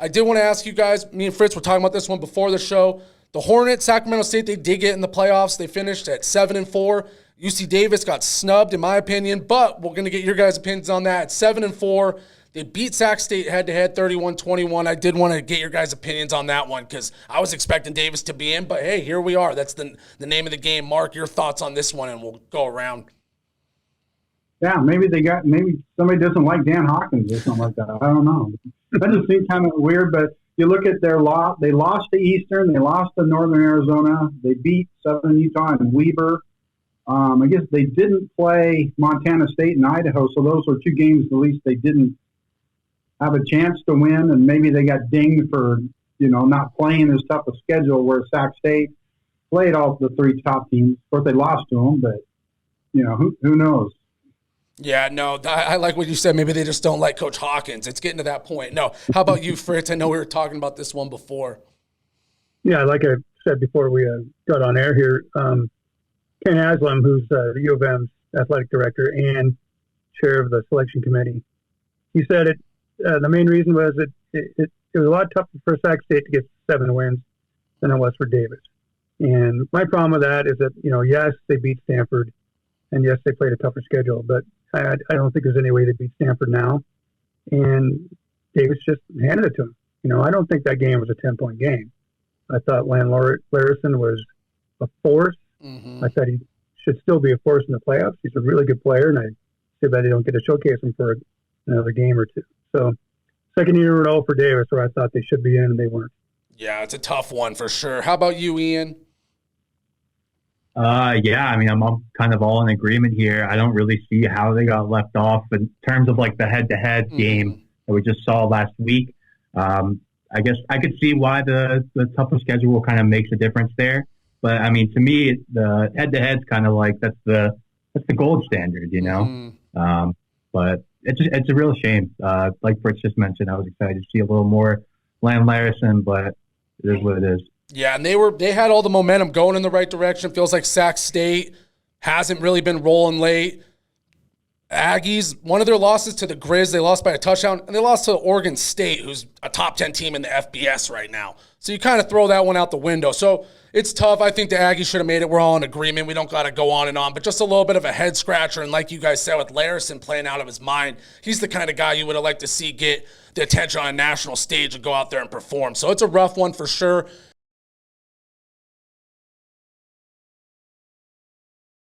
I did want to ask you guys, me and Fritz were talking about this one before the show. The Hornets, Sacramento State, they did get in the playoffs. They finished at 7-4. UC Davis got snubbed, in my opinion, but we're going to get your guys' opinions on that. At 7-4, they beat Sac State head-to-head 31-21. I did want to get your guys' opinions on that one because I was expecting Davis to be in, but hey, here we are. That's the name of the game. Mark, your thoughts on this one, and we'll go around. Yeah, maybe somebody doesn't like Dan Hawkins or something like that. I don't know. That just seems kind of weird, but you look at their loss. They lost to Eastern. They lost to Northern Arizona. They beat Southern Utah and Weber. I guess they didn't play Montana State and Idaho, so those were two games at least they didn't have a chance to win, and maybe they got dinged for, not playing as tough a schedule where Sac State played all the three top teams. Of course, they lost to them, but, who knows? Yeah, no, I like what you said. Maybe they just don't like Coach Hawkins. It's getting to that point. No, how about you, Fritz? I know we were talking about this one before. Yeah, like I said before we got on air here, Ken Haslam, who's the U of M's athletic director and chair of the selection committee, he said the main reason was it was a lot tougher for Sac State to get 7 wins than it was for Davis. And my problem with that is that, yes, they beat Stanford, and yes, they played a tougher schedule, but I don't think there's any way to beat Stanford now. And Davis just handed it to him. I don't think that game was a 10-point game. I thought Larison was a force. Mm-hmm. I thought he should still be a force in the playoffs. He's a really good player, and I see that they don't get to showcase him for another game or two. So, second year in a row for Davis, where I thought they should be in, and they weren't. Yeah, it's a tough one for sure. How about you, Ian? I'm kind of all in agreement here. I don't really see how they got left off in terms of like the head-to-head game that we just saw last week. I guess I could see why the tougher schedule kind of makes a difference there. But I mean, to me, the head-to-head's kind of like that's the gold standard, But it's a real shame. Like Fritz just mentioned, I was excited to see a little more Larison, but it is what it is. Yeah, and they had all the momentum going in the right direction. Feels like Sac State hasn't really been rolling late. Aggies, one of their losses to the Griz, they lost by a touchdown, and they lost to Oregon State, who's a top 10 team in the FBS right now. So you kind of throw that one out the window. So it's tough. I think the Aggies should have made it. We're all in agreement. We don't got to go on and on, but just a little bit of a head scratcher. And like you guys said, with Larison playing out of his mind, he's the kind of guy you would have liked to see get the attention on a national stage and go out there and perform. So it's a rough one for sure.